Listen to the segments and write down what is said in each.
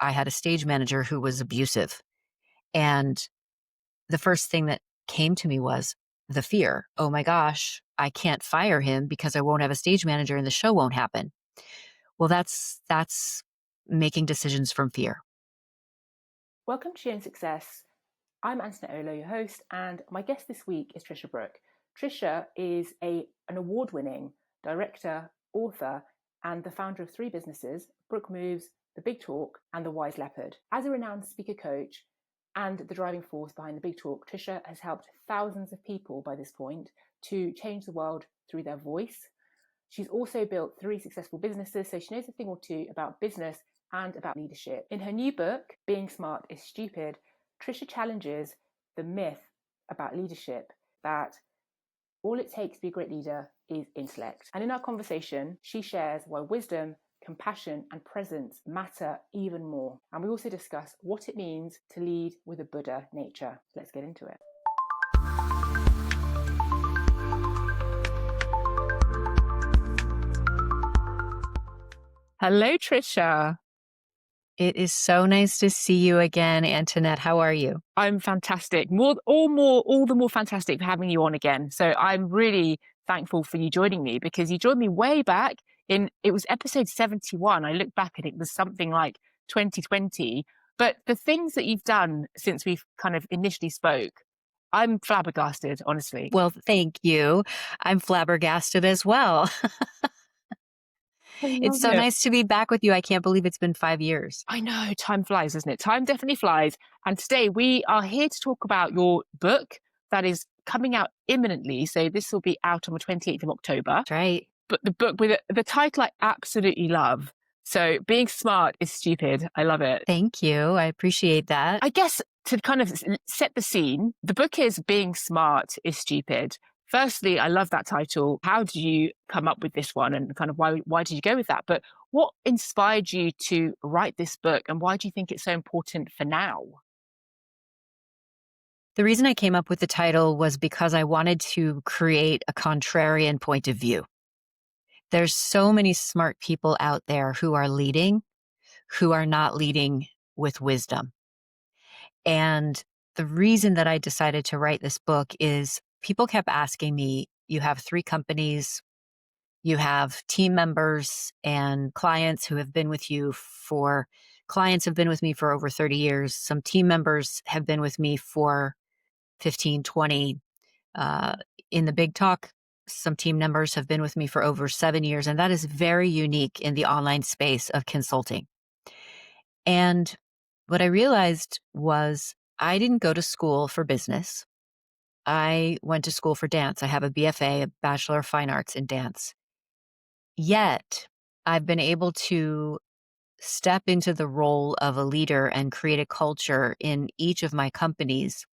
I had a stage manager who was abusive. And the first thing that came to me was the fear. Oh my gosh, I can't fire him because I won't have a stage manager and the show won't happen. Well, that's making decisions from fear. Welcome to Your Own Success. I'm Antoinette Olo, your host, and my guest this week is Tricia Brouk. Tricia is an award-winning director, author, and the founder of 3 businesses, Brouk Moves, The Big Talk, and The Wise Leopard. As a renowned speaker coach and the driving force behind The Big Talk, Tricia has helped thousands of people by this point to change the world through their voice. She's also built 3 successful businesses, so she knows a thing or two about business and about leadership. In her new book, Being Smart is Stupid, Tricia challenges the myth about leadership that all it takes to be a great leader is intellect. And in our conversation, she shares why wisdom, compassion, and presence matter even more. And we also discuss what it means to lead with a Buddha nature. Let's get into it. Hello, Tricia. It is so nice to see you again, Antoinette. How are you? I'm fantastic. All the more fantastic for having you on again. So I'm really thankful for you joining me, because you joined me way back it was episode 71. I look back and it was something like 2020. But the things that you've done since we've kind of initially spoke, I'm flabbergasted, honestly. Well, thank you. I'm flabbergasted as well. I It's love so it. nice to be back with you. I can't believe it's been 5 years. I know, time flies, doesn't it? Time definitely flies. And today we are here to talk about your book that is coming out imminently. So this will be out on the 28th of October. That's right. But the book with the title I absolutely love. So Being Smart is Stupid. I love it. Thank you. I appreciate that. I guess to kind of set the scene, the book is Being Smart is Stupid. Firstly, I love that title. How did you come up with this one, and kind of why did you go with that? But what inspired you to write this book, and why do you think it's so important for now? The reason I came up with the title was because I wanted to create a contrarian point of view. There's so many smart people out there who are leading, who are not leading with wisdom. And the reason that I decided to write this book is people kept asking me, you have 3 companies, you have team members and clients who have been with you clients have been with me for over 30 years. Some team members have been with me for 15, 20. In the Big Talk, some team members have been with me for over 7 years. And that is very unique in the online space of consulting. And what I realized was I didn't go to school for business. I went to school for dance. I have a BFA, a Bachelor of Fine Arts in dance. Yet I've been able to step into the role of a leader and create a culture in each of my companies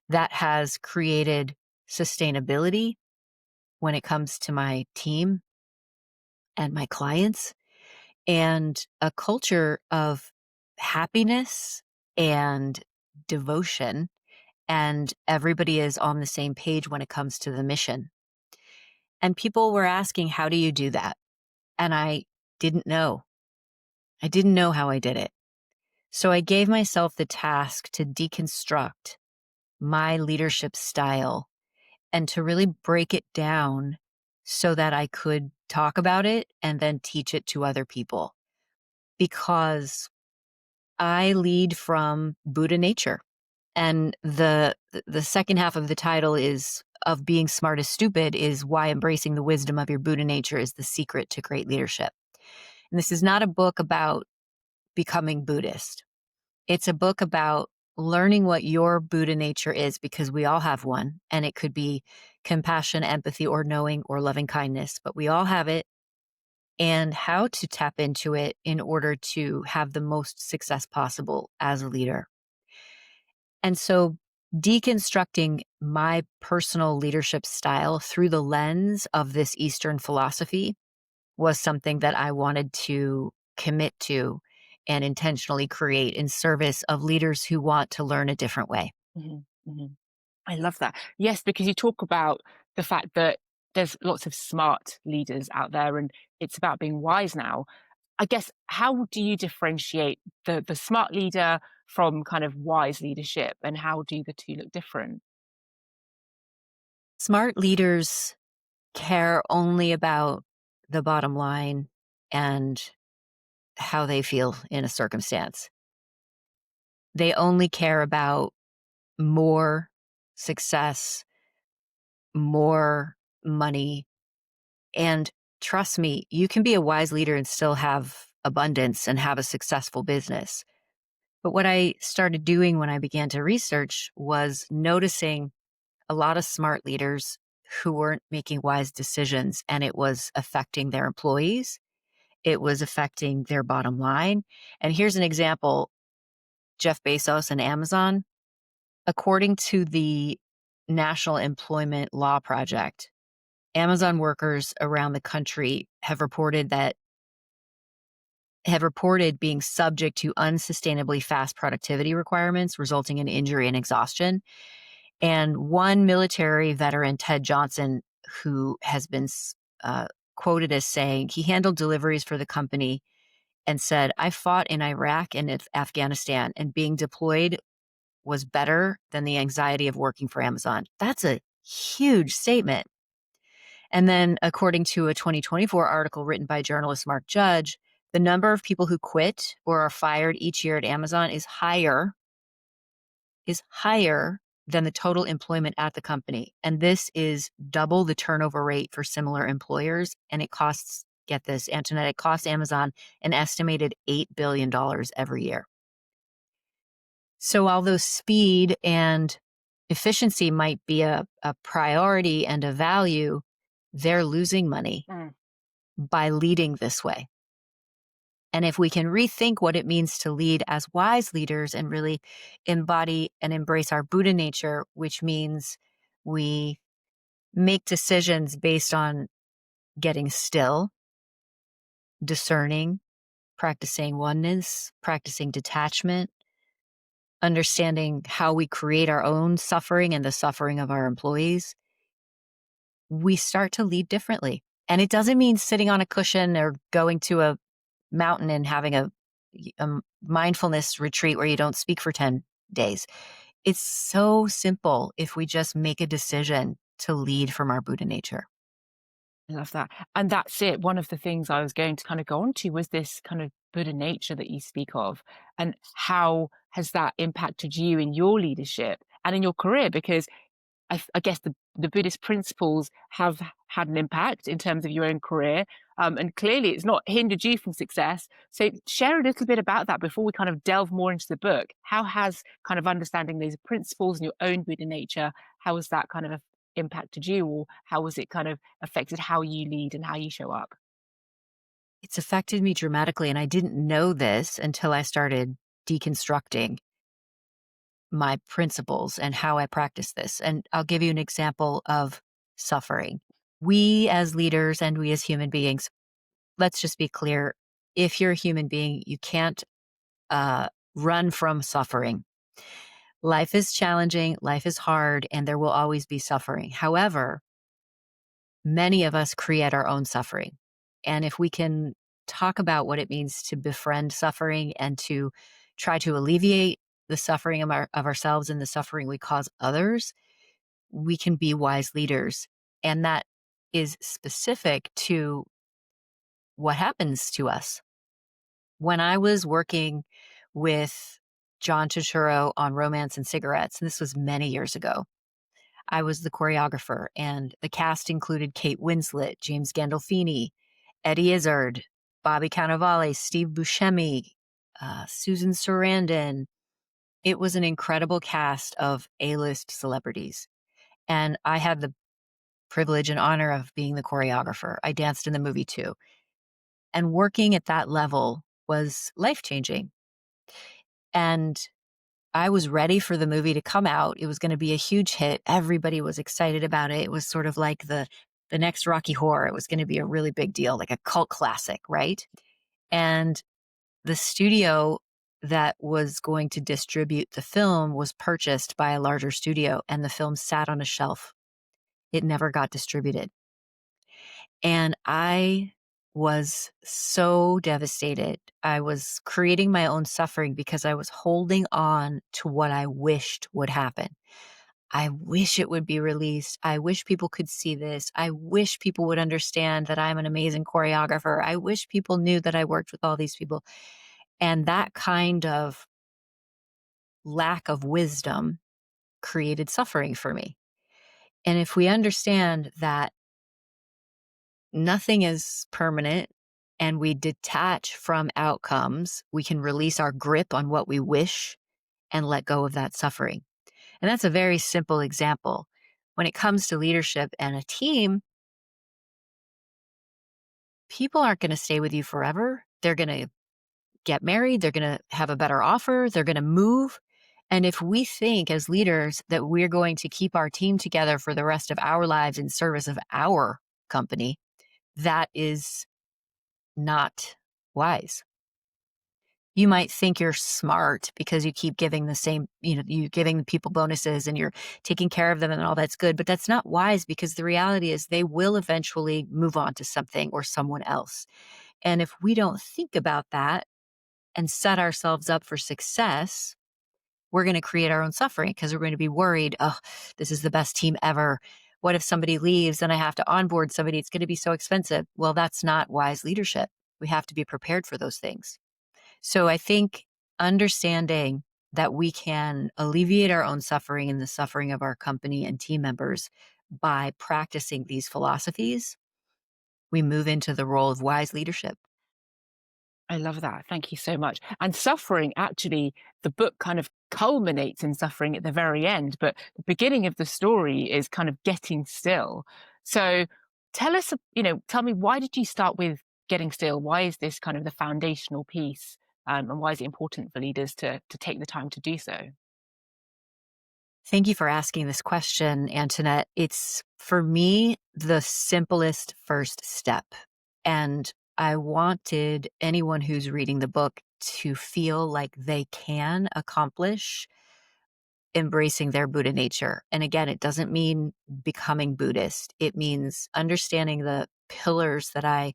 that has created sustainability when it comes to my team and my clients, and a culture of happiness and devotion. And everybody is on the same page when it comes to the mission. And people were asking, how do you do that? And I didn't know. I didn't know how I did it. So I gave myself the task to deconstruct my leadership style and to really break it down so that I could talk about it and then teach it to other people. Because I lead from Buddha nature. And the second half of the title is of Being Smart is Stupid is why embracing the wisdom of your Buddha nature is the secret to great leadership. And this is not a book about becoming Buddhist. It's a book about learning what your Buddha nature is, because we all have one, and it could be compassion, empathy, or knowing, or loving kindness, but we all have it, and how to tap into it in order to have the most success possible as a leader. And so deconstructing my personal leadership style through the lens of this Eastern philosophy was something that I wanted to commit to and intentionally create in service of leaders who want to learn a different way. Mm-hmm, mm-hmm. I love that. Yes, because you talk about the fact that there's lots of smart leaders out there, and it's about being wise now. I guess, how do you differentiate the smart leader from kind of wise leadership, and how do the two look different? Smart leaders care only about the bottom line and how they feel in a circumstance. They only care about more success, more money. And trust me, you can be a wise leader and still have abundance and have a successful business. But what I started doing when I began to research was noticing a lot of smart leaders who weren't making wise decisions, and it was affecting their employees. It was affecting their bottom line. And here's an example: Jeff Bezos and Amazon. According to the National Employment Law Project, Amazon workers around the country have reported being subject to unsustainably fast productivity requirements, resulting in injury and exhaustion. And one military veteran, Ted Johnson, who has been uh, quoted as saying he handled deliveries for the company and said, "I fought in Iraq and Afghanistan, and being deployed was better than the anxiety of working for Amazon." That's a huge statement. And then, according to a 2024 article written by journalist Mark Judge, the number of people who quit or are fired each year at Amazon is higher than the total employment at the company. And this is double the turnover rate for similar employers. And it costs, get this, Antoinette, it costs Amazon an estimated $8 billion every year. So although speed and efficiency might be a priority and a value, they're losing money Mm. by leading this way. And if we can rethink what it means to lead as wise leaders and really embody and embrace our Buddha nature, which means we make decisions based on getting still, discerning, practicing oneness, practicing detachment, understanding how we create our own suffering and the suffering of our employees, we start to lead differently. And it doesn't mean sitting on a cushion or going to a mountain and having a mindfulness retreat where you don't speak for 10 days. It's so simple if we just make a decision to lead from our Buddha nature. I love that. And that's it. One of the things I was going to kind of go on to was this kind of Buddha nature that you speak of, and how has that impacted you in your leadership and in your career? Because I guess the Buddhist principles have had an impact in terms of your own career, and clearly it's not hindered you from success. So share a little bit about that before we kind of delve more into the book. How has kind of understanding these principles and your own Buddha nature, how has that kind of impacted you, or how has it kind of affected how you lead and how you show up? It's affected me dramatically, and I didn't know this until I started deconstructing my principles and how I practice this. And I'll give you an example of suffering. We as leaders and we as human beings, let's just be clear, if you're a human being, you can't uh, run from suffering. Life is challenging, life is hard, and there will always be suffering. However, many of us create our own suffering. And if we can talk about what it means to befriend suffering and to try to alleviate the suffering of ourselves and the suffering we cause others, we can be wise leaders. And that is specific to what happens to us. When I was working with John Turturro on Romance and Cigarettes, and this was many years ago, I was the choreographer, and the cast included Kate Winslet, James Gandolfini, Eddie Izzard, Bobby Cannavale, Steve Buscemi, Susan Sarandon. It was an incredible cast of A-list celebrities. And I had the privilege and honor of being the choreographer. I danced in the movie too. And working at that level was life-changing. And I was ready for the movie to come out. It was going to be a huge hit. Everybody was excited about it. It was sort of like the next Rocky Horror. It was going to be a really big deal, like a cult classic, right? And the studio that was going to distribute the film was purchased by a larger studio, and the film sat on a shelf. It never got distributed. And I was so devastated. I was creating my own suffering because I was holding on to what I wished would happen. I wish it would be released. I wish people could see this. I wish people would understand that I'm an amazing choreographer. I wish people knew that I worked with all these people. And that kind of lack of wisdom created suffering for me. And if we understand that nothing is permanent and we detach from outcomes, we can release our grip on what we wish and let go of that suffering. And that's a very simple example. When it comes to leadership and a team, people aren't going to stay with you forever. They're going to get married. They're going to have a better offer. They're going to move. And if we think as leaders that we're going to keep our team together for the rest of our lives in service of our company, that is not wise. You might think you're smart because you keep giving the same, you're giving people bonuses and you're taking care of them and all that's good, but that's not wise because the reality is they will eventually move on to something or someone else. And if we don't think about that and set ourselves up for success, we're going to create our own suffering because we're going to be worried, oh, this is the best team ever. What if somebody leaves and I have to onboard somebody? It's going to be so expensive. Well, that's not wise leadership. We have to be prepared for those things. So I think understanding that we can alleviate our own suffering and the suffering of our company and team members by practicing these philosophies, we move into the role of wise leadership. I love that. Thank you so much. And suffering, actually, the book kind of culminates in suffering at the very end, but the beginning of the story is kind of getting still. So tell us, tell me, why did you start with getting still? Why is this kind of the foundational piece? And why is it important for leaders to take the time to do so? Thank you for asking this question, Antoinette. It's, for me, the simplest first step. And I wanted anyone who's reading the book to feel like they can accomplish embracing their Buddha nature. And again, it doesn't mean becoming Buddhist. It means understanding the pillars that I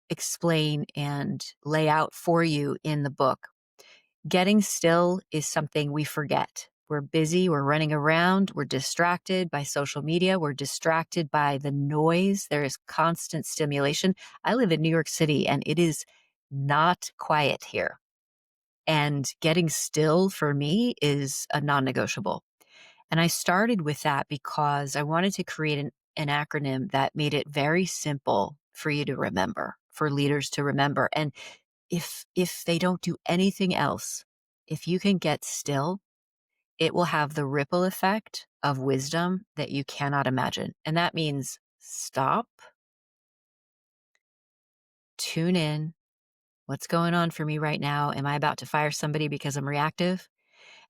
explain and lay out for you in the book. Getting still is something we forget. We're busy, we're running around, we're distracted by social media, we're distracted by the noise. There is constant stimulation. I live in New York City and it is not quiet here. And getting still for me is a non negotiable. And I started with that because I wanted to create an acronym that made it very simple for you to remember, for leaders to remember. And if they don't do anything else, if you can get still, it will have the ripple effect of wisdom that you cannot imagine. And that means stop, tune in. What's going on for me right now? Am I about to fire somebody because I'm reactive?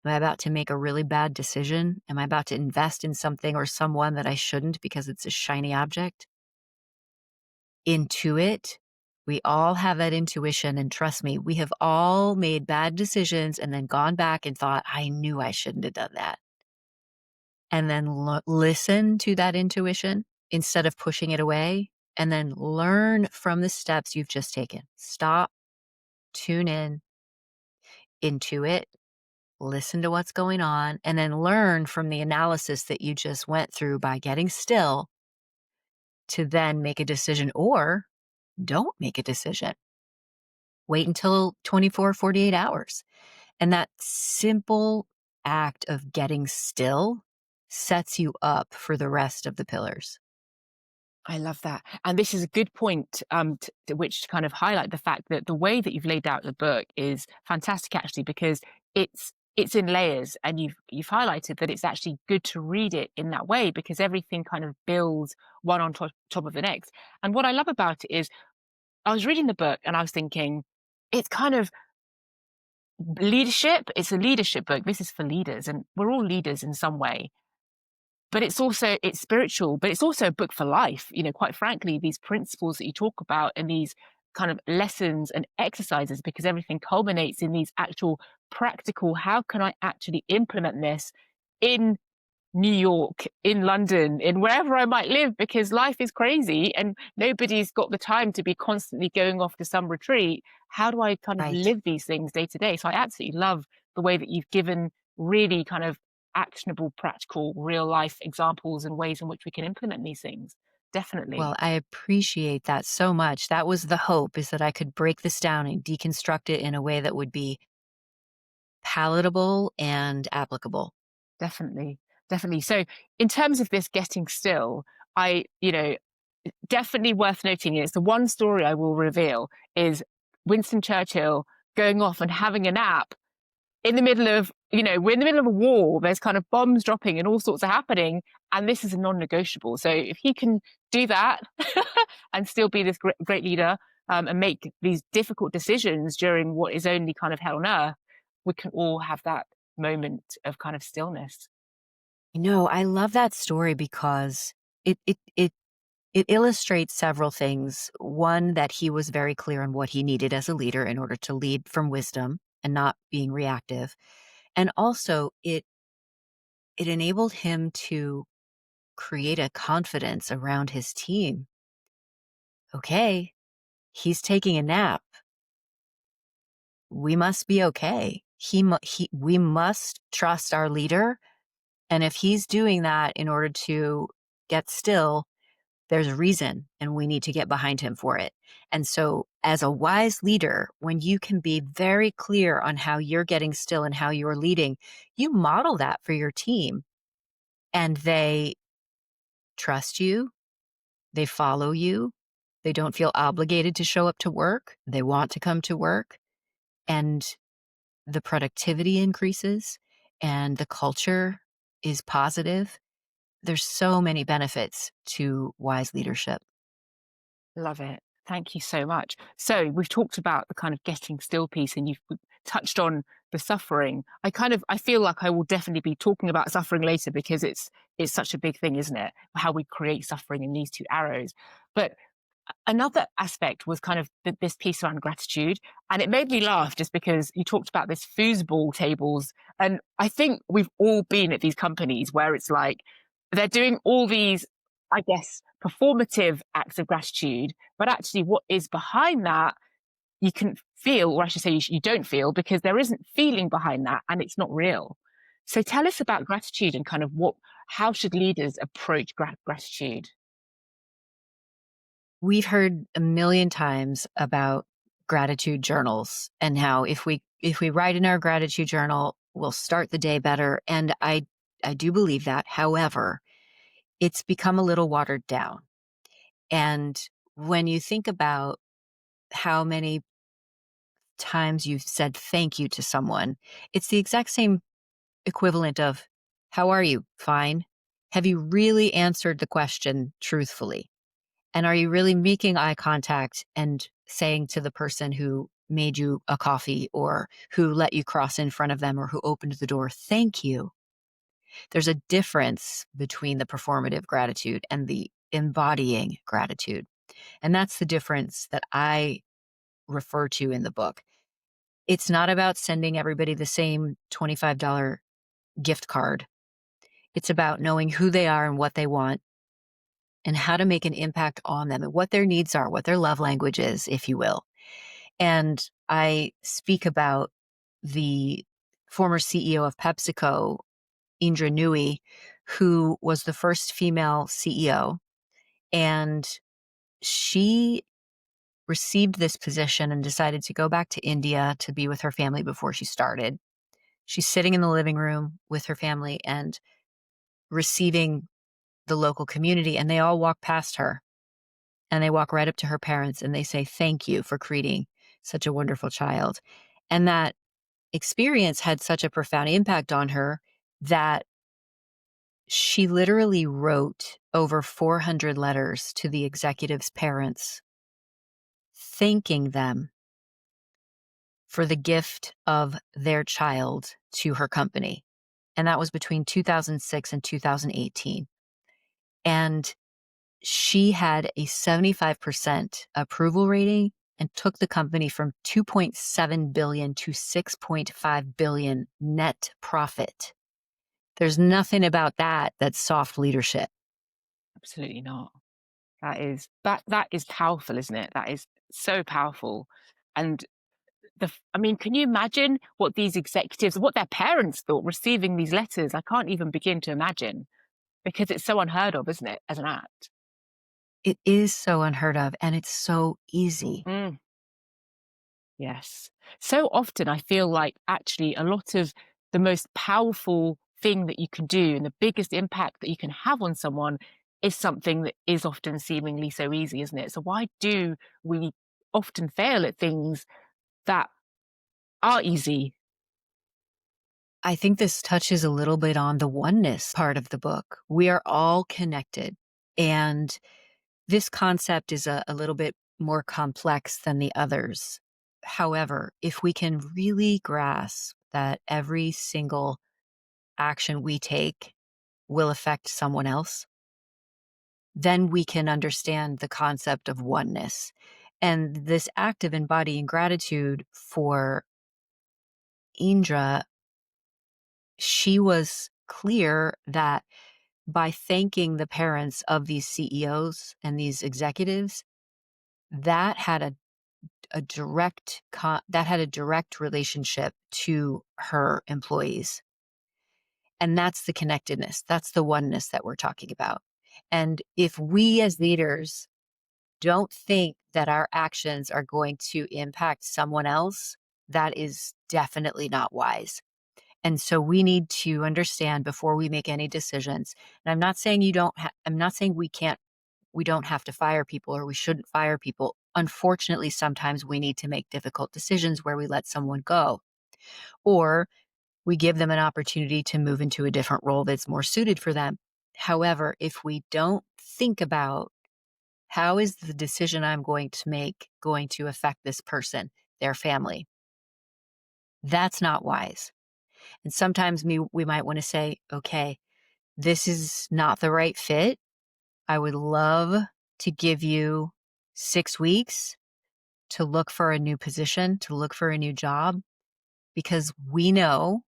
Am I about to make a really bad decision? Am I about to invest in something or someone that I shouldn't because it's a shiny object? Intuit. We all have that intuition. And trust me, we have all made bad decisions and then gone back and thought, I knew I shouldn't have done that. And then listen to that intuition instead of pushing it away. And then learn from the steps you've just taken. Stop, tune in, intuit, listen to what's going on, and then learn from the analysis that you just went through by getting still to then make a decision, or don't make a decision. Wait until 24, 48 hours. And that simple act of getting still sets you up for the rest of the pillars. I love that. And this is a good point to which to kind of highlight the fact that the way that you've laid out the book is fantastic, actually, because it's in layers, and you've highlighted that it's actually good to read it in that way because everything kind of builds one on top of the next. And what I love about it is I was reading the book and I was thinking, it's kind of leadership. It's a leadership book. This is for leaders, and we're all leaders in some way. But it's spiritual, but it's also a book for life. Quite frankly, these principles that you talk about and these kind of lessons and exercises, because everything culminates in these actual practical, how can I actually implement this in New York, in London, in wherever I might live, because life is crazy and nobody's got the time to be constantly going off to some retreat. How do I kind of Right. live these things day to day? So I absolutely love the way that you've given really kind of actionable, practical, real life examples and ways in which we can implement these things. Well, Definitely. I appreciate that so much. That was the hope, is that I could break this down and deconstruct it in a way that would be palatable and applicable. Definitely. Definitely. So in terms of this getting still, I, definitely worth noting is the one story I will reveal is Winston Churchill going off and having a nap in the middle of, we're in the middle of a war. There's kind of bombs dropping and all sorts are happening. And this is a non-negotiable. So if he can do that and still be this great leader, and make these difficult decisions during what is only kind of hell on earth, we can all have that moment of kind of stillness. I love that story because it it it it illustrates several things. One, that he was very clear on what he needed as a leader in order to lead from wisdom and not being reactive. And also it enabled him to create a confidence around his team. Okay, he's taking a nap. We must be okay. We must trust our leader. And if he's doing that in order to get still, there's a reason and we need to get behind him for it. And so, as a wise leader, when you can be very clear on how you're getting still and how you're leading, you model that for your team and they trust you, they follow you, they don't feel obligated to show up to work, they want to come to work, and the productivity increases and the culture is positive. There's so many benefits to wise leadership. Love it. Thank you so much. So we've talked about the kind of getting still piece and you've touched on the suffering. I feel like I will definitely be talking about suffering later because it's such a big thing, isn't it? How we create suffering in these two arrows. But another aspect was kind of this piece around gratitude. And it made me laugh just because you talked about this foosball tables. And I think we've all been at these companies where it's like they're doing all these, I guess, performative acts of gratitude. But actually, what is behind that, you can feel, or I should say, you don't feel because there isn't feeling behind that and it's not real. So tell us about gratitude and kind of how should leaders approach gratitude? We've heard a million times about gratitude journals and how if we write in our gratitude journal, we'll start the day better. And I do believe that. However, it's become a little watered down. And when you think about how many times you've said thank you to someone, it's the exact same equivalent of, how are you? Fine. Have you really answered the question truthfully? And are you really making eye contact and saying to the person who made you a coffee or who let you cross in front of them or who opened the door, thank you? There's a difference between the performative gratitude and the embodying gratitude. And that's the difference that I refer to in the book. It's not about sending everybody the same $25 gift card. It's about knowing who they are and what they want and how to make an impact on them and what their needs are, what their love language is, if you will. And I speak about the former CEO of PepsiCo, Indra Nooyi, who was the first female CEO. And she received this position and decided to go back to India to be with her family before she started. She's sitting in the living room with her family and receiving the local community, and they all walk past her and they walk right up to her parents and they say, thank you for creating such a wonderful child. And that experience had such a profound impact on her that she literally wrote over 400 letters to the executives' parents, thanking them for the gift of their child to her company. And that was between 2006 and 2018. And she had a 75% approval rating and took the company from 2.7 billion to 6.5 billion net profit There's nothing about that that's soft leadership. Absolutely not. That is powerful, isn't it? That is so powerful. And I mean, can you imagine what these executives, what their parents thought receiving these letters? I can't even begin to imagine because it's so unheard of, isn't it, as an act? It is so unheard of, and it's so easy. Mm, yes. So often I feel like actually a lot of the most powerful thing that you can do and the biggest impact that you can have on someone is something that is often seemingly so easy, isn't it? So why do we often fail at things that are easy? I think this touches a little bit on the oneness part of the book. We are all connected. And this concept is a little bit more complex than the others. However, if we can really grasp that every single action we take will affect someone else, then we can understand the concept of oneness. And this act of embodying gratitude for Indra, she was clear that by thanking the parents of these CEOs and these executives, that had a direct relationship to her employees. And that's the connectedness. That's the oneness that we're talking about. And if we as leaders don't think that our actions are going to impact someone else, that is definitely not wise. And so we need to understand before we make any decisions. And I'm not saying I'm not saying we don't have to fire people or we shouldn't fire people. Unfortunately, sometimes we need to make difficult decisions where we let someone go or we give them an opportunity to move into a different role that's more suited for them. However, if we don't think about how is the decision I'm going to make going to affect this person, their family, that's not wise. And sometimes we might want to say, okay, this is not the right fit. I would love to give you 6 weeks to look for a new position, to look for a new job, because we know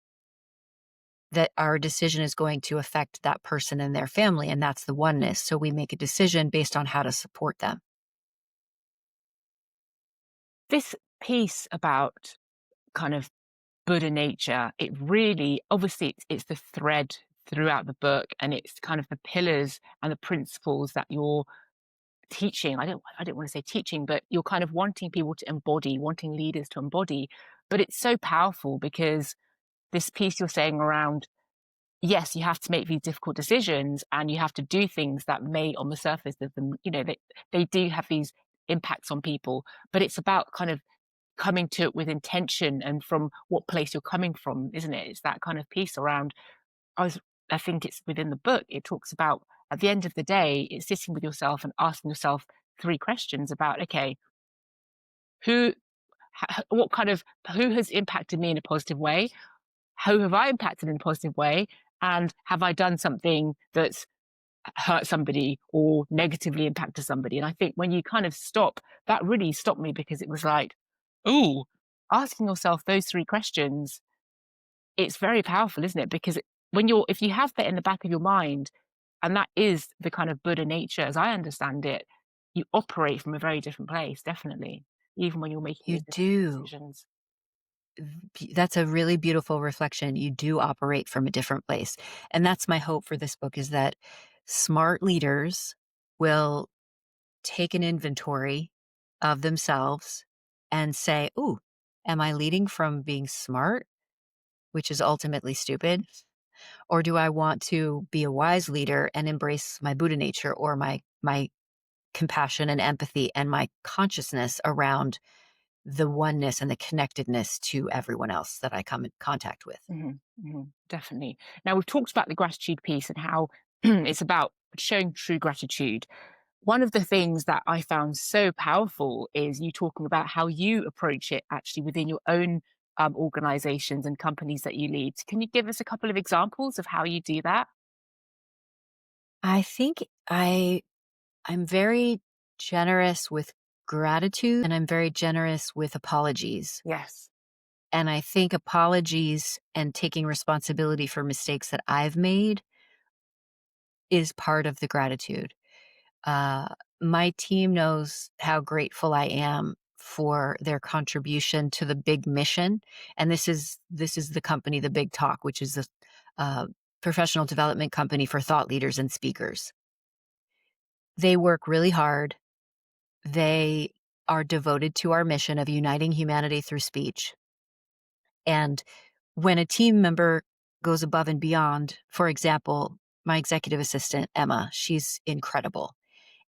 that our decision is going to affect that person and their family. And that's the oneness. So we make a decision based on how to support them. This piece about kind of Buddha nature, it really, obviously, it's the thread throughout the book, and it's kind of the pillars and the principles that you're teaching. I don't want to say teaching, but you're kind of wanting people to embody, wanting leaders to embody. But it's so powerful because this piece you're saying around, yes, you have to make these difficult decisions and you have to do things that may on the surface of them, they do have these impacts on people, but it's about kind of coming to it with intention and from what place you're coming from, isn't it? It's that kind of piece around. I was, I think it's within the book. It talks about at the end of the day, it's sitting with yourself and asking yourself three questions about, okay, who, what kind of, who has impacted me in a positive way? Who have I impacted in a positive way? And have I done something that's hurt somebody or negatively impacted somebody? And I think when you kind of stop, that really stopped me because it was like, ooh, asking yourself those three questions, it's very powerful, isn't it? Because if you have that in the back of your mind, and that is the kind of Buddha nature, as I understand it, you operate from a very different place, definitely, even when you're making You those difficult do. decisions. That's a really beautiful reflection. You do operate from a different place. And that's my hope for this book is that smart leaders will take an inventory of themselves and say, "Ooh, am I leading from being smart, which is ultimately stupid? Or do I want to be a wise leader and embrace my Buddha nature or my compassion and empathy and my consciousness around the oneness and the connectedness to everyone else that I come in contact with?" Definitely. Now, we've talked about the gratitude piece and how it's about showing true gratitude. One of the things that I found so powerful is you talking about how you approach it actually within your own organizations and companies that you lead. Can you give us a couple of examples of how you do that? I think I'm very generous with gratitude and I'm very generous with apologies. Yes. And I think apologies and taking responsibility for mistakes that I've made is part of the gratitude. Uh, my team knows how grateful I am for their contribution to the big mission. And this is the company, The Big Talk, which is a uh, professional development company for thought leaders and speakers. They work really hard. They are devoted to our mission of uniting humanity through speech. And when a team member goes above and beyond, for example, my executive assistant, Emma, she's incredible.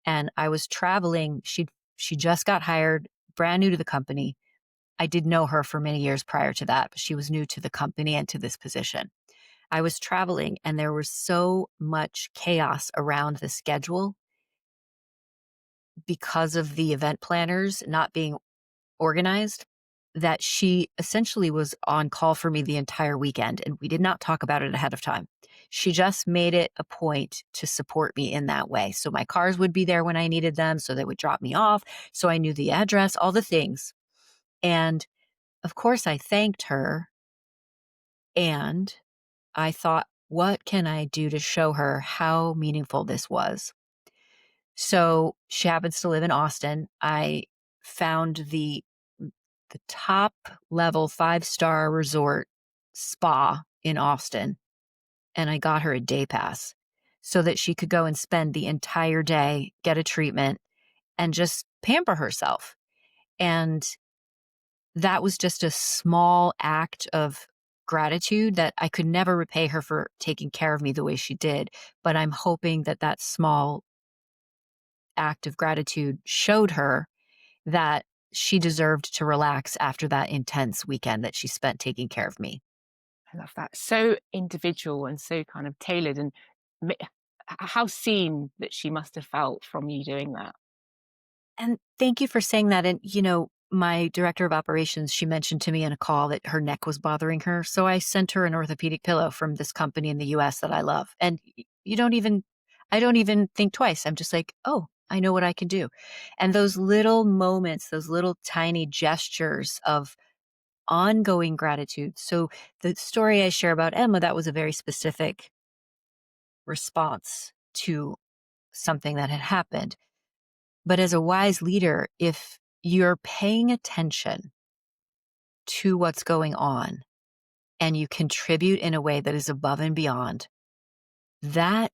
And I was traveling. She just got hired, brand new to the company. I did know her for many years prior to that, but she was new to the company and to this position. I was traveling and there was so much chaos around the schedule because of the event planners not being organized that she essentially was on call for me the entire weekend, and we did not talk about it ahead of time. She just made it a point to support me in that way. So my cars would be there when I needed them, so they would drop me off, so I knew the address, all the things. And of course, I thanked her, and I thought, what can I do to show her how meaningful this was? So she happens to live in Austin. I found the top level 5-star resort spa in Austin, and I got her a day pass so that she could go and spend the entire day, get a treatment, and just pamper herself. And that was just a small act of gratitude that I could never repay her for taking care of me the way she did. But I'm hoping that that small act of gratitude showed her that she deserved to relax after that intense weekend that she spent taking care of me. I love that. So individual and so kind of tailored, and ma- how seen that she must have felt from you doing that. And thank you for saying that. And, my director of operations, she mentioned to me in a call that her neck was bothering her. So I sent her an orthopedic pillow from this company in the US that I love. And I don't even think twice. I'm just like, oh, I know what I can do. And those little moments, those little tiny gestures of ongoing gratitude. So the story I share about Emma, that was a very specific response to something that had happened. But as a wise leader, if you're paying attention to what's going on and you contribute in a way that is above and beyond, that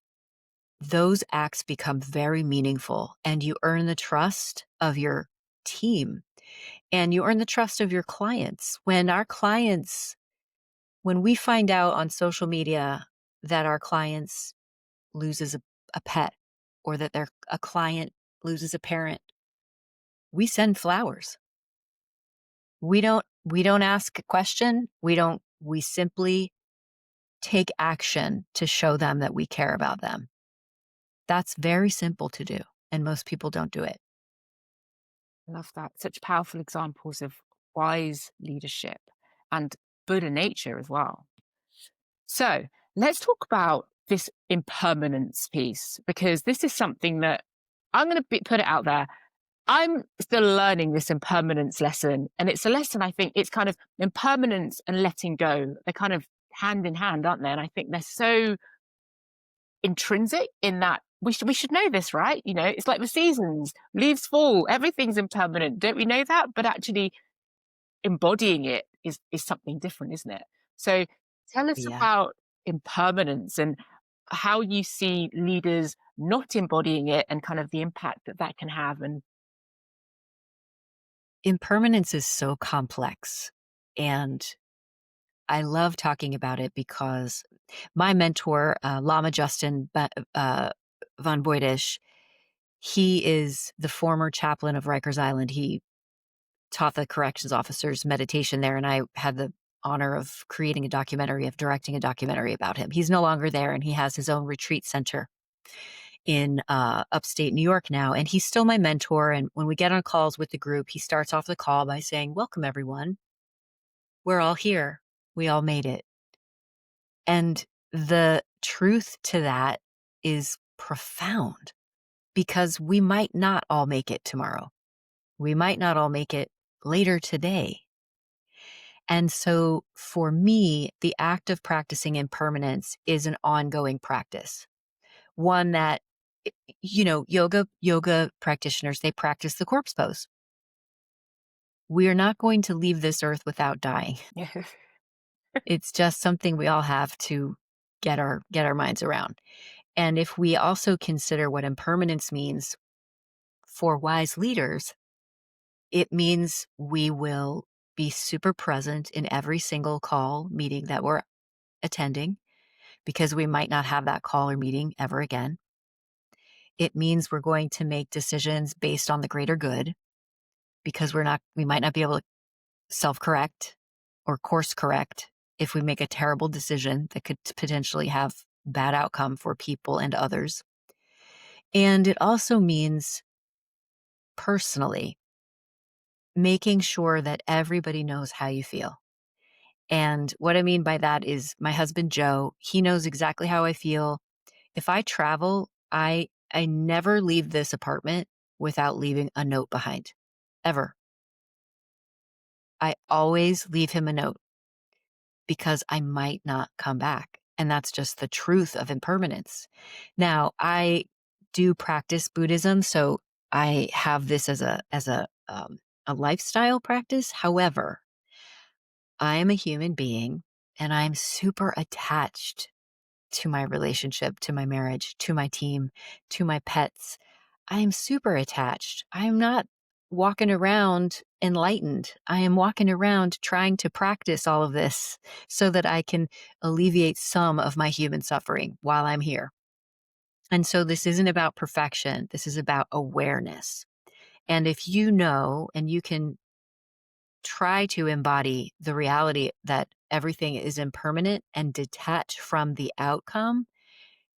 those acts become very meaningful and you earn the trust of your team and you earn the trust of your clients. When we find out on social media that our clients loses a pet or that a client loses a parent, we send flowers. We don't ask a question. We simply take action to show them that we care about them. That's very simple to do, and most people don't do it. Love that. Such powerful examples of wise leadership and Buddha nature as well. So let's talk about this impermanence piece, because this is something that I'm going to put it out there. I'm still learning this impermanence lesson. And it's a lesson, I think it's kind of impermanence and letting go. They're kind of hand in hand, aren't they? And I think they're so intrinsic in that we should know this, right? It's like the seasons, leaves fall, everything's impermanent. Don't we know that? But actually embodying it is something different, isn't it? So tell us Yeah. about impermanence and how you see leaders not embodying it and kind of the impact that that can have. And Impermanence is so complex, and I love talking about it because my mentor, Lama Justin von Boydish, he is the former chaplain of Rikers Island. He taught the corrections officers meditation there, and I had the honor of directing a documentary about him. He's no longer there, and he has his own retreat center in upstate New York now, and he's still my mentor. And when we get on calls with the group, he starts off the call by saying, "Welcome, everyone. We're all here. We all made it." And the truth to that is profound because we might not all make it tomorrow. We might not all make it later today. And so for me, the act of practicing impermanence is an ongoing practice. One that, yoga practitioners, they practice the corpse pose. We are not going to leave this earth without dying. Yeah. It's just something we all have to get our minds around. And if we also consider what impermanence means for wise leaders, it means we will be super present in every single call, meeting that we're attending, because we might not have that call or meeting ever again. It means we're going to make decisions based on the greater good, because we might not be able to self-correct or course correct if we make a terrible decision that could potentially have bad outcome for people and others. And it also means personally making sure that everybody knows how you feel. And what I mean by that is my husband, Joe, he knows exactly how I feel. If I travel, I never leave this apartment without leaving a note behind, ever. I always leave him a note because I might not come back. And that's just the truth of impermanence. Now, I do practice Buddhism, so I have this as a lifestyle practice. However, I am a human being and I'm super attached to my relationship, to my marriage, to my team, to my pets. I am super attached. I am not walking around enlightened. I am walking around trying to practice all of this so that I can alleviate some of my human suffering while I'm here. And so this isn't about perfection. This is about awareness. And if you know and you can try to embody the reality that everything is impermanent and detach from the outcome,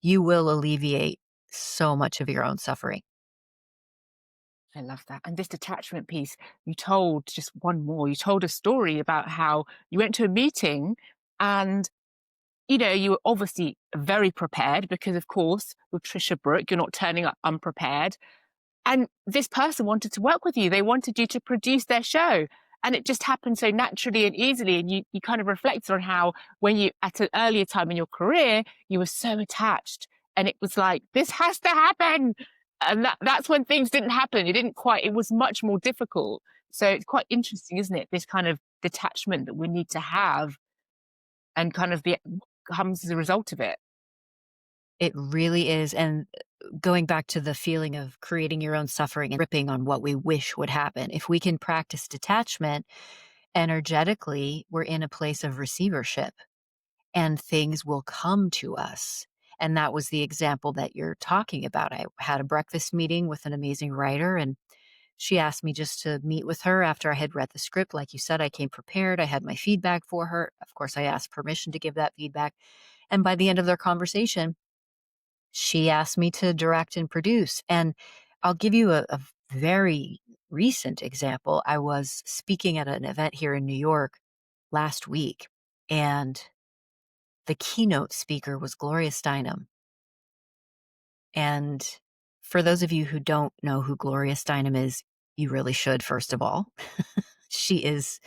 you will alleviate so much of your own suffering. I love that. And this detachment piece, you told just one more, you told a story about how you went to a meeting and, you were obviously very prepared because, of course, with Tricia Brouk, you're not turning up unprepared. And this person wanted to work with you. They wanted you to produce their show. And it just happened so naturally and easily. And you kind of reflected on how, when you, at an earlier time in your career, you were so attached. And it was like, this has to happen. And that's when things didn't happen. It was much more difficult. So it's quite interesting, isn't it? This kind of detachment that we need to have and kind of the comes as a result of it. It really is. And going back to the feeling of creating your own suffering and ripping on what we wish would happen, if we can practice detachment energetically, we're in a place of receivership and things will come to us. And that was the example that you're talking about. I had a breakfast meeting with an amazing writer, and she asked me just to meet with her after I had read the script. Like you said, I came prepared. I had my feedback for her. Of course, I asked permission to give that feedback. And by the end of their conversation, she asked me to direct and produce. And I'll give you a very recent example. I was speaking at an event here in New York last week, and the keynote speaker was Gloria Steinem. And for those of you who don't know who Gloria Steinem is, you really should, first of all. She is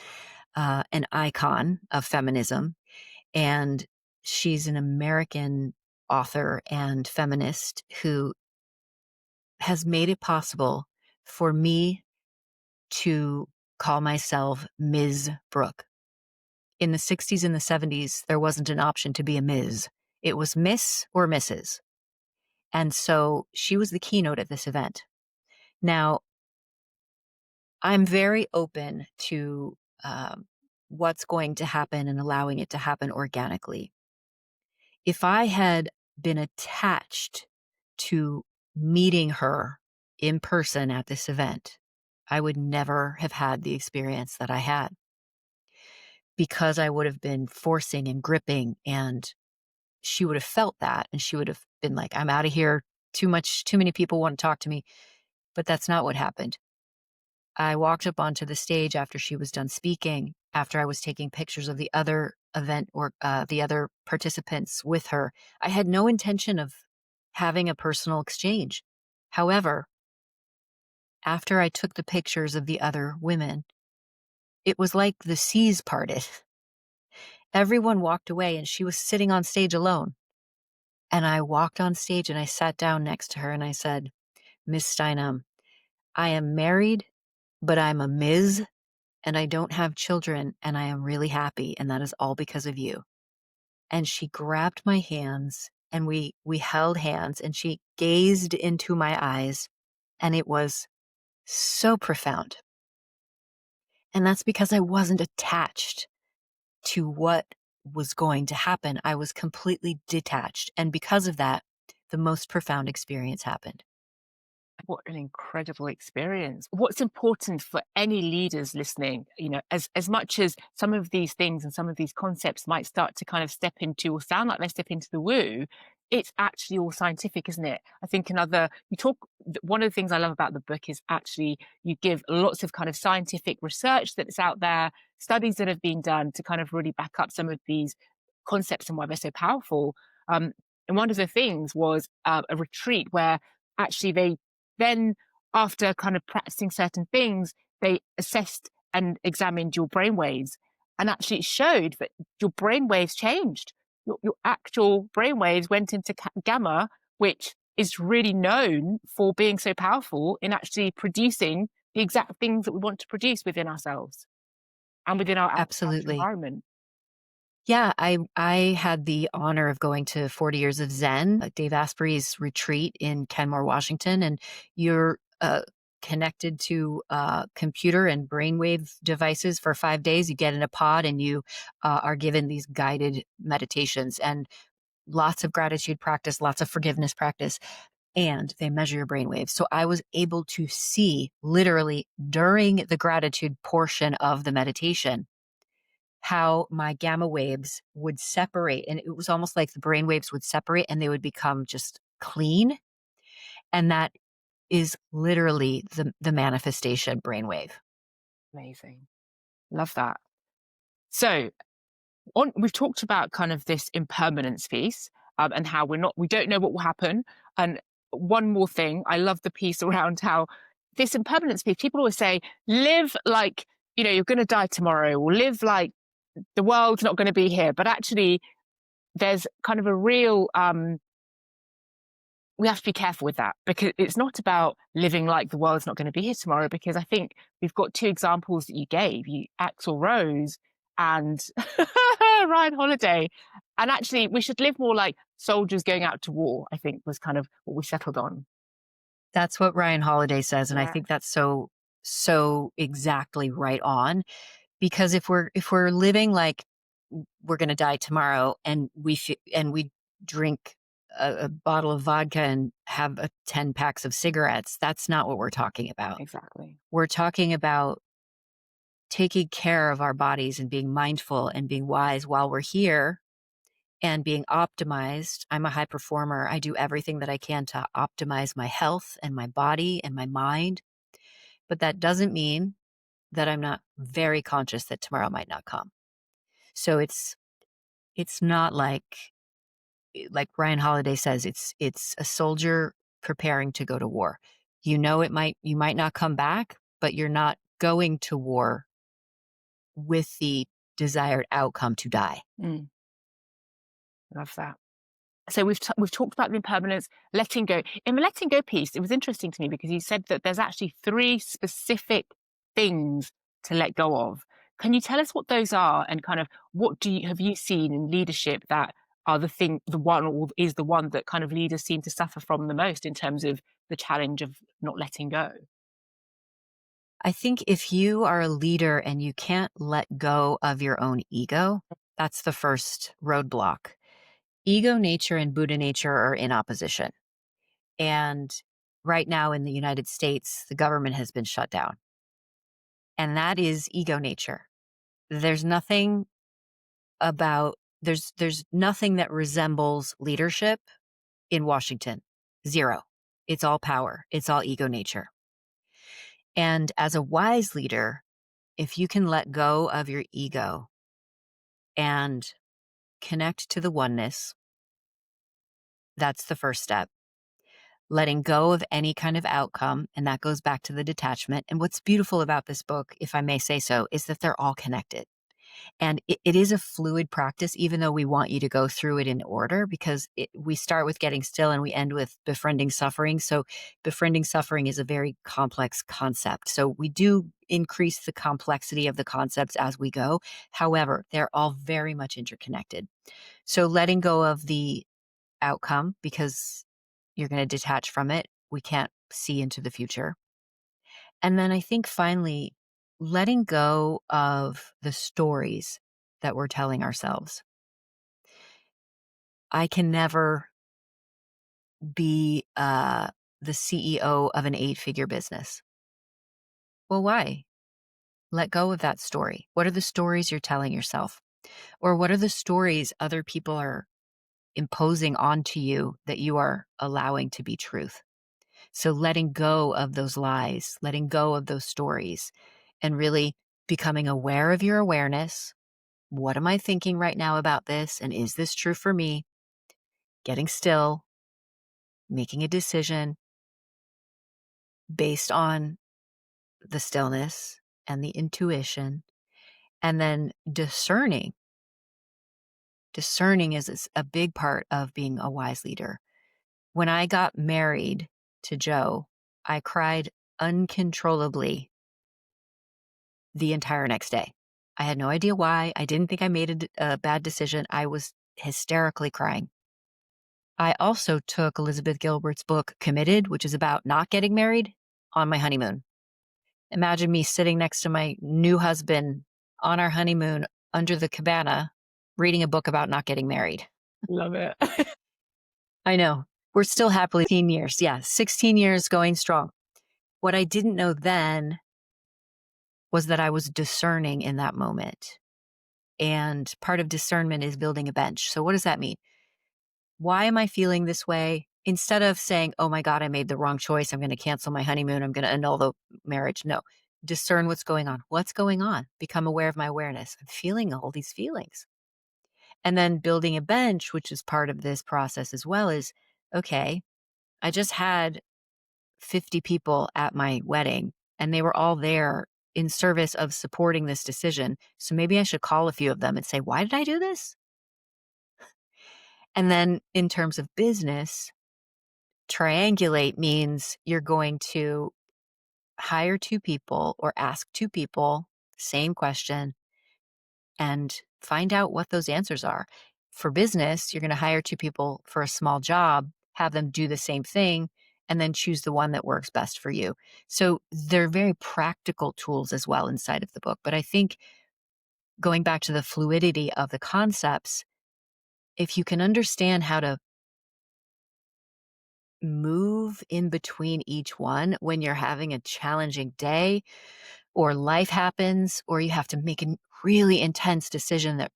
an icon of feminism, and she's an American author and feminist who has made it possible for me to call myself Ms. Brook. In the 60s and the 70s, there wasn't an option to be a Ms. It was Miss or Mrs. And so she was the keynote at this event. Now, I'm very open to what's going to happen and allowing it to happen organically. If I had been attached to meeting her in person at this event, I would never have had the experience that I had, because I would have been forcing and gripping, and she would have felt that and she would have been like, I'm out of here. Too many people want to talk to me. But that's not what happened. I walked up onto the stage after she was done speaking, after I was taking pictures of the other event or the other participants with her. I had no intention of having a personal exchange. However, after I took the pictures of the other women, it was like the seas parted. Everyone walked away and she was sitting on stage alone. And I walked on stage and I sat down next to her and I said, Miss Steinem, I am married, but I'm a Ms. and I don't have children and I am really happy. And that is all because of you. And she grabbed my hands and we held hands and she gazed into my eyes and it was so profound. And that's because I wasn't attached to what was going to happen. I was completely detached. And because of that, the most profound experience happened. What an incredible experience. What's important for any leaders listening, as much as some of these things and some of these concepts might start to kind of step into or sound like they step into the woo, it's actually all scientific, isn't it? I think one of the things I love about the book is actually you give lots of kind of scientific research that's out there, studies that have been done to kind of really back up some of these concepts and why they're so powerful. And one of the things was a retreat where actually they then, after kind of practicing certain things, they assessed and examined your brainwaves. And actually, it showed that your brainwaves changed. Your actual brainwaves went into gamma, which is really known for being so powerful in actually producing the exact things that we want to produce within ourselves and within our outer Absolutely. environment. Yeah, I had the honor of going to 40 Years of Zen, Dave Asprey's retreat in Kenmore, Washington, and you're connected to computer and brainwave devices for 5 days. You get in a pod and you are given these guided meditations and lots of gratitude practice, lots of forgiveness practice, and they measure your brainwaves. So I was able to see literally during the gratitude portion of the meditation how my gamma waves would separate. And it was almost like the brain waves would separate and they would become just clean. And that is literally the manifestation brainwave. Amazing. Love that. So, we've talked about kind of this impermanence piece, and how we don't know what will happen. And one more thing, I love the piece around how this impermanence piece, people always say, live like, you're going to die tomorrow, or live like the world's not going to be here. But actually, there's kind of a real, we have to be careful with that, because it's not about living like the world's not going to be here tomorrow. Because I think we've got two examples that you gave, Axl Rose and Ryan Holiday. And actually, we should live more like soldiers going out to war, I think was kind of what we settled on. That's what Ryan Holiday says. And I Yeah, think that's so exactly right on. Because if we're living like we're going to die tomorrow and we drink a bottle of vodka and have 10 packs of cigarettes, that's not what we're talking about. exactly. We're talking about taking care of our bodies and being mindful and being wise while we're here and being optimized. I'm a high performer. I do everything that I can to optimize my health and my body and my mind. But that doesn't mean that I'm not very conscious that tomorrow might not come. So it's not like Ryan Holiday says, it's a soldier preparing to go to war. You might not come back, but you're not going to war with the desired outcome to die. Mm, love that. So we've talked about the impermanence, letting go. In the letting go piece, it was interesting to me because you said that there's actually three specific things to let go of. Can you tell us what those are, and kind of what have you seen in leadership that are the one, or is the one that kind of leaders seem to suffer from the most in terms of the challenge of not letting go? I think if you are a leader and you can't let go of your own ego, that's the first roadblock. Ego nature and Buddha nature are in opposition. And right now in the United States, the government has been shut down. And that is ego nature. There's nothing there's nothing that resembles leadership in Washington. Zero. It's all power. It's all ego nature. And as a wise leader, if you can let go of your ego and connect to the oneness, that's the first step. letting go of any kind of outcome. And that goes back to the detachment. And what's beautiful about this book, if I may say so, is that they're all connected. And it is a fluid practice, even though we want you to go through it in order, because we start with getting still and we end with befriending suffering. So befriending suffering is a very complex concept. So we do increase the complexity of the concepts as we go. However, they're all very much interconnected. So letting go of the outcome, because you're going to detach from it. We can't see into the future. And then I think finally, letting go of the stories that we're telling ourselves. I can never be the CEO of an 8-figure business. Well, why? Let go of that story. What are the stories you're telling yourself? Or what are the stories other people are imposing onto you that you are allowing to be truth? So letting go of those lies, letting go of those stories, and really becoming aware of your awareness. What am I thinking right now about this? And is this true for me? Getting still, making a decision based on the stillness and the intuition, and then discerning. Discerning is a big part of being a wise leader. When I got married to Joe, I cried uncontrollably the entire next day. I had no idea why. I didn't think I made a bad decision. I was hysterically crying. I also took Elizabeth Gilbert's book, Committed, which is about not getting married, on my honeymoon. Imagine me sitting next to my new husband on our honeymoon under the cabana, reading a book about not getting married. Love it. I know. We're still happily 16 years. Yeah, 16 years going strong. What I didn't know then was that I was discerning in that moment. And part of discernment is building a bench. So what does that mean? Why am I feeling this way? Instead of saying, oh my God, I made the wrong choice. I'm going to cancel my honeymoon. I'm going to annul the marriage. No, discern what's going on. What's going on? Become aware of my awareness. I'm feeling all these feelings. And then building a bench, which is part of this process as well, is okay, I just had 50 people at my wedding and they were all there in service of supporting this decision. So maybe I should call a few of them and say, why did I do this? And then in terms of business, triangulate means you're going to hire 2 people or ask 2 people, same question, and find out what those answers are. For business, you're going to hire 2 people for a small job, have them do the same thing, and then choose the one that works best for you. So they're very practical tools as well inside of the book. But I think going back to the fluidity of the concepts, if you can understand how to move in between each one when you're having a challenging day or life happens or you have to make a really intense decision that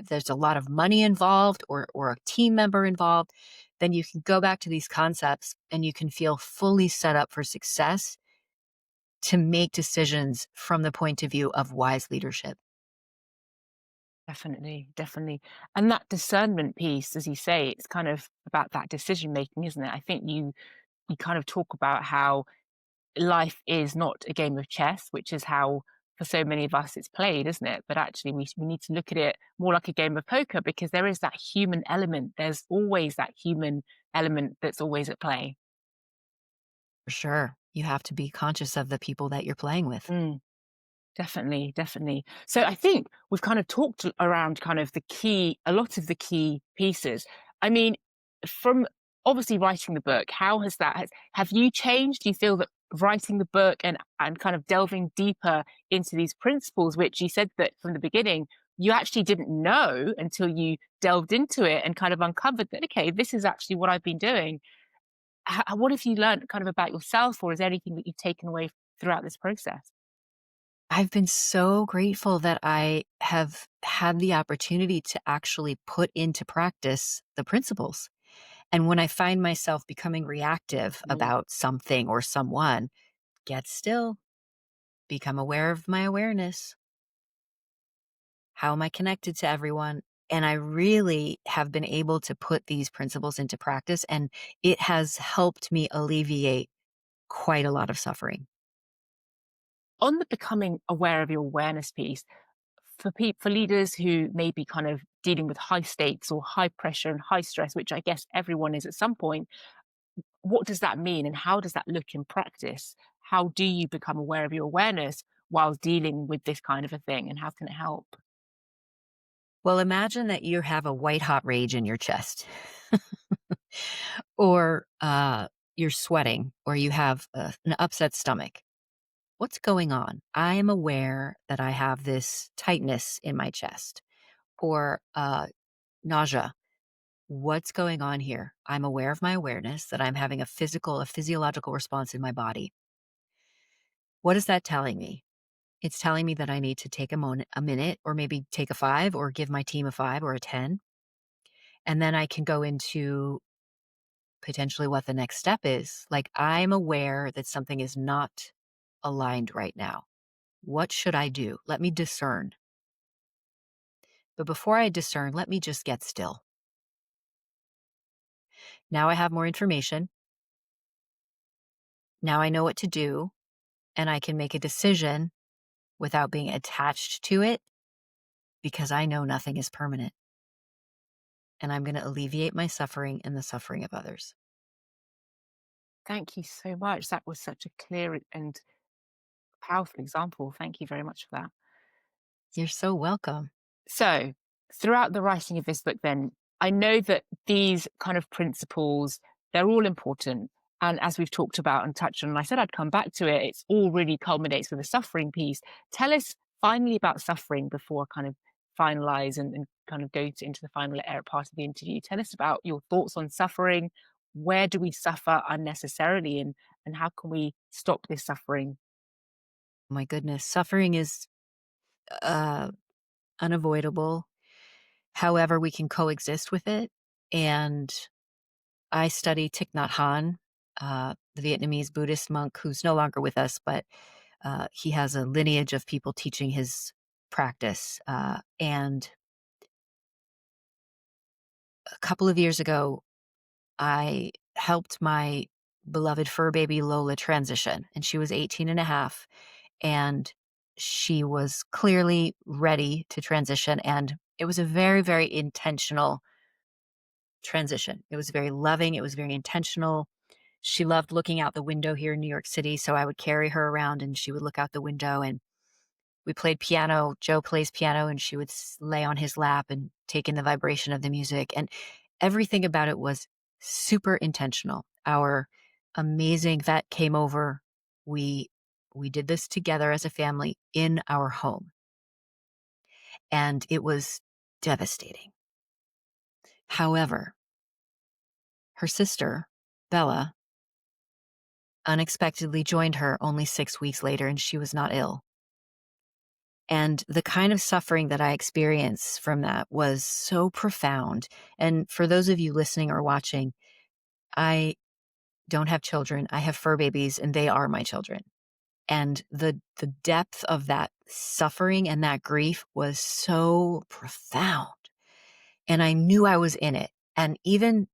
there's a lot of money involved or a team member involved, then you can go back to these concepts and you can feel fully set up for success to make decisions from the point of view of wise leadership. Definitely, definitely. And that discernment piece, as you say, it's kind of about that decision making, isn't it? I think you kind of talk about how life is not a game of chess, which is how for so many of us it's played, isn't it? But actually we need to look at it more like a game of poker because there is that human element. There's always that human element that's always at play. For sure. You have to be conscious of the people that you're playing with. Mm. Definitely, definitely. So I think we've kind of talked around kind of a lot of the key pieces. I mean, from obviously writing the book, how have you changed? Do you feel that writing the book and kind of delving deeper into these principles, which you said that from the beginning, you actually didn't know until you delved into it and kind of uncovered that, okay, this is actually what I've been doing. What have you learned kind of about yourself, or is there anything that you've taken away throughout this process? I've been so grateful that I have had the opportunity to actually put into practice the principles. And when I find myself becoming reactive Mm. about something or someone, get still, become aware of my awareness. How am I connected to everyone? And I really have been able to put these principles into practice, and it has helped me alleviate quite a lot of suffering. On the becoming aware of your awareness piece, for leaders who may be kind of dealing with high stakes or high pressure and high stress, which I guess everyone is at some point, what does that mean and how does that look in practice? How do you become aware of your awareness while dealing with this kind of a thing, and how can it help? Well, imagine that you have a white hot rage in your chest, or you're sweating, or you have an upset stomach. What's going on? I am aware that I have this tightness in my chest, or nausea. What's going on here? I'm aware of my awareness that I'm having a physiological response in my body. What is that telling me? It's telling me that I need to take a minute, or maybe take a 5, or give my team a 5 or a 10. And then I can go into potentially what the next step is. Like, I'm aware that something is not aligned right now. What should I do? Let me discern. But before I discern, let me just get still. Now I have more information. Now I know what to do, and I can make a decision without being attached to it, because I know nothing is permanent. And I'm going to alleviate my suffering and the suffering of others. Thank you so much. That was such a clear and powerful example. Thank you very much for that. You're so welcome. So, throughout the writing of this book, then, I know that these kind of principles, they're all important. And as we've talked about and touched on, and I said I'd come back to it, it's all really culminates with a suffering piece. Tell us finally about suffering before I kind of finalize and kind of into the final part of the interview. Tell us about your thoughts on suffering. Where do we suffer unnecessarily, and how can we stop this suffering? My goodness, suffering is uh, unavoidable. However, we can coexist with it. And I study Thich Nhat Hanh, the Vietnamese Buddhist monk who's no longer with us, but he has a lineage of people teaching his practice. And a couple of years ago, I helped my beloved fur baby Lola transition, and she was 18 and a half, and she was clearly ready to transition. And it was a very, very intentional transition. It was very loving, it was very intentional. She loved looking out the window here in New York City, so I would carry her around and she would look out the window, and we played piano. Joe plays piano, and she would lay on his lap and take in the vibration of the music. And everything about it was super intentional. Our amazing vet came over. We we did this together as a family in our home, and it was devastating. However, her sister, Bella, unexpectedly joined her only 6 weeks later, and she was not ill. And the kind of suffering that I experienced from that was so profound. And for those of you listening or watching, I don't have children. I have fur babies, and they are my children. And the depth of that suffering and that grief was so profound. And I knew I was in it. And even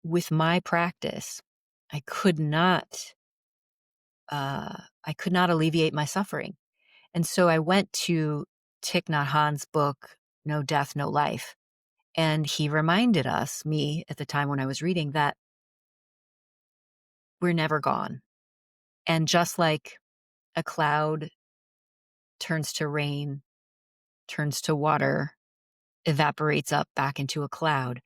with my practice, I could not I could not alleviate my suffering. And so I went to Thich Nhat Hanh's book, No Death, No Life. And he reminded us, me at the time when I was reading, that we're never gone. And just like a cloud turns to rain, turns to water, evaporates up back into a cloud,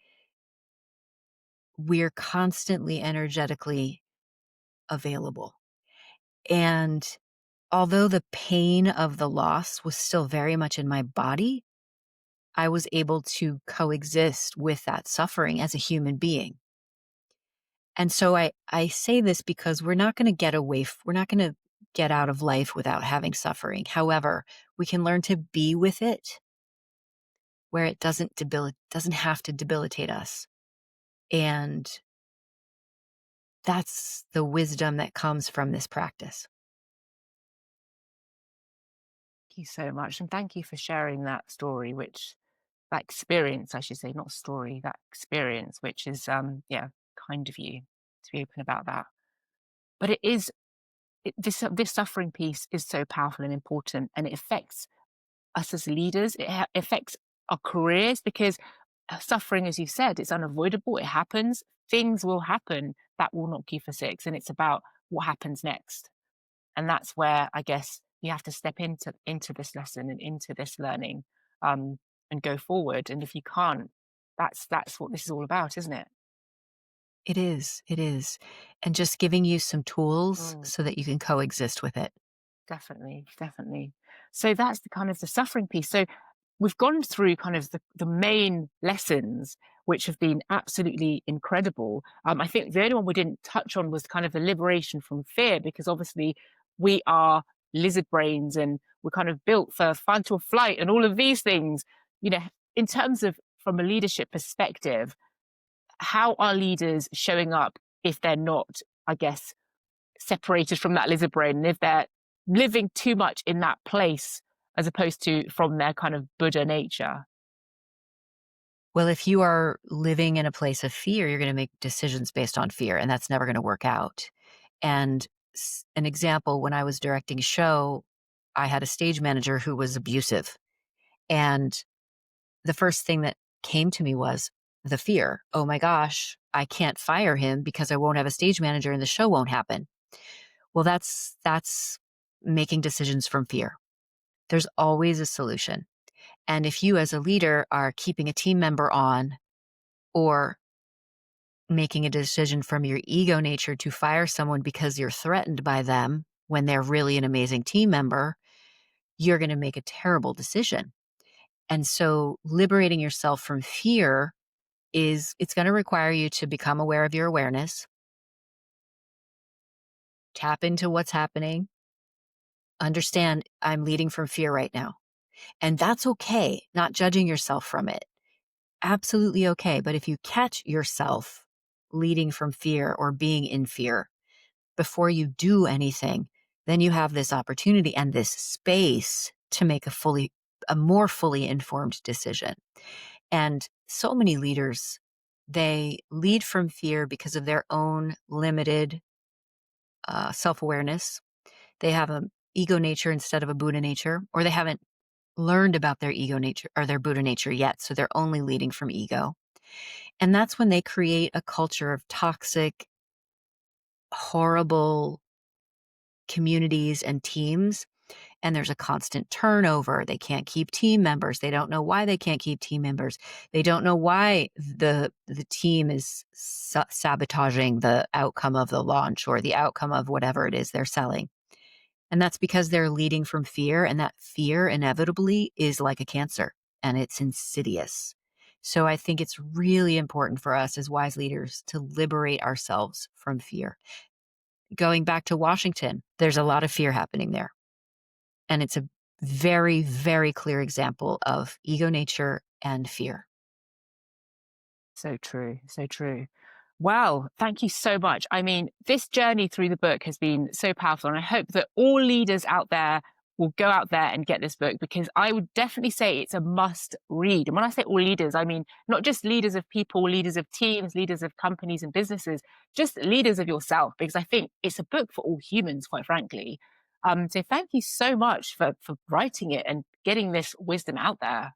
we're constantly energetically available. And although the pain of the loss was still very much in my body, I was able to coexist with that suffering as a human being. And so I say this because we're not going to get out of life without having suffering. However, we can learn to be with it where it doesn't have to debilitate us. And that's the wisdom that comes from this practice. Thank you so much. And thank you for sharing that story, which that experience, I should say, not story, that experience, which is, yeah, kind of you to be open about that. But it is this suffering piece is so powerful and important, and it affects us as leaders. Affects our careers because suffering, as you said, it's unavoidable. It happens. Things will happen that will knock you for six, and it's about what happens next. And that's where I guess you have to step into this lesson and into this learning, um, and go forward. And if you can't, that's what this is all about, isn't it? It is. It is. And just giving you some tools Mm. so that you can coexist with it. Definitely, definitely. So that's the kind of the suffering piece. So we've gone through kind of the main lessons, which have been absolutely incredible. I think the only one we didn't touch on was kind of the liberation from fear, because obviously we are lizard brains and we're kind of built for fight or flight and all of these things. You know, in terms of from a leadership perspective, how are leaders showing up if they're not, I guess, separated from that lizard brain, and if they're living too much in that place as opposed to from their kind of Buddha nature? Well, if you are living in a place of fear, you're going to make decisions based on fear, and that's never going to work out. And an example, when I was directing a show, I had a stage manager who was abusive. And the first thing that came to me was the fear. Oh my gosh, I can't fire him because I won't have a stage manager and the show won't happen. Well, that's making decisions from fear. There's always a solution. And if you as a leader are keeping a team member on or making a decision from your ego nature to fire someone because you're threatened by them when they're really an amazing team member, you're going to make a terrible decision. And so liberating yourself from fear it's going to require you to become aware of your awareness, tap into what's happening, understand I'm leading from fear right now. And that's okay, not judging yourself from it. Absolutely okay. But if you catch yourself leading from fear or being in fear before you do anything, then you have this opportunity and this space to make a more fully informed decision. And so many leaders, they lead from fear because of their own limited self-awareness. They have an ego nature instead of a Buddha nature, or they haven't learned about their ego nature or their Buddha nature yet. So they're only leading from ego. And that's when they create a culture of toxic, horrible communities and teams. And there's a constant turnover. They can't keep team members. They don't know why they can't keep team members. They don't know why the team is sabotaging the outcome of the launch or the outcome of whatever it is they're selling. And that's because they're leading from fear, and that fear inevitably is like a cancer and it's insidious. So I think it's really important for us as wise leaders to liberate ourselves from fear. Going back to Washington, there's a lot of fear happening there. And it's a very, very clear example of ego nature and fear. So true, so true. Wow, thank you so much. I mean, this journey through the book has been so powerful, and I hope that all leaders out there will go out there and get this book, because I would definitely say it's a must read. And when I say all leaders, I mean not just leaders of people, leaders of teams, leaders of companies and businesses, just leaders of yourself, because I think it's a book for all humans, quite frankly. So thank you so much for writing it and getting this wisdom out there.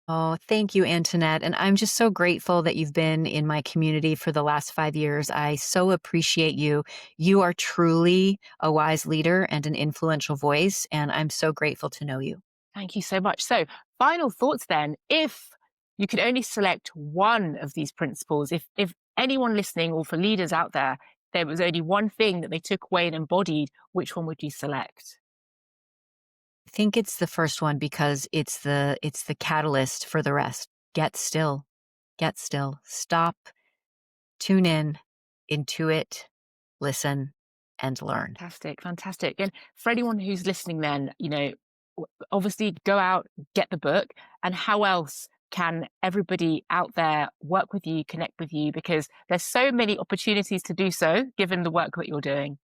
Oh, thank you, Antoinette. And I'm just so grateful that you've been in my community for the last 5 years. I so appreciate you. You are truly a wise leader and an influential voice, and I'm so grateful to know you. Thank you so much. So, final thoughts then. If you could only select one of these principles, if anyone listening or for leaders out there, there was only one thing that they took away and embodied, which one would you select? I think it's the first one because it's the catalyst for the rest. Get still. Get still. Stop, tune in, intuit, listen, and learn. Fantastic, fantastic. And for anyone who's listening, then, obviously go out, get the book. And how else can everybody out there work with you, connect with you? Because there's so many opportunities to do so, given the work that you're doing.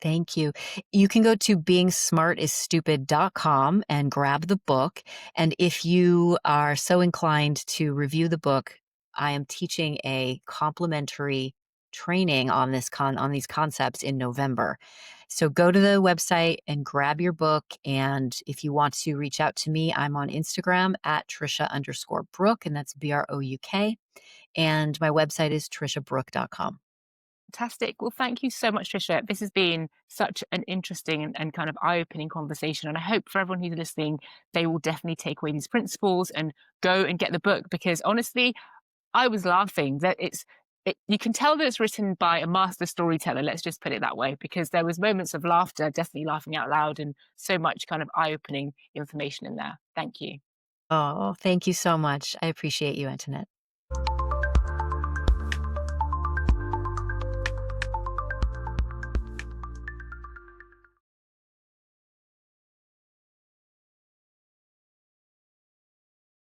Thank you. You can go to beingsmartisstupid.com and grab the book. And if you are so inclined to review the book, I am teaching a complimentary training on on these concepts in November. So go to the website and grab your book. And if you want to reach out to me, I'm on Instagram at Tricia_Brouk, and that's Brouk. And my website is triciabrouk.com. Fantastic. Well, thank you so much, Tricia. This has been such an interesting and kind of eye-opening conversation. And I hope for everyone who's listening, they will definitely take away these principles and go and get the book, because honestly, I was laughing that you can tell that it's written by a master storyteller, let's just put it that way, because there was moments of laughter, definitely laughing out loud, and so much kind of eye-opening information in there. Thank you. Oh, thank you so much. I appreciate you, Antoinette.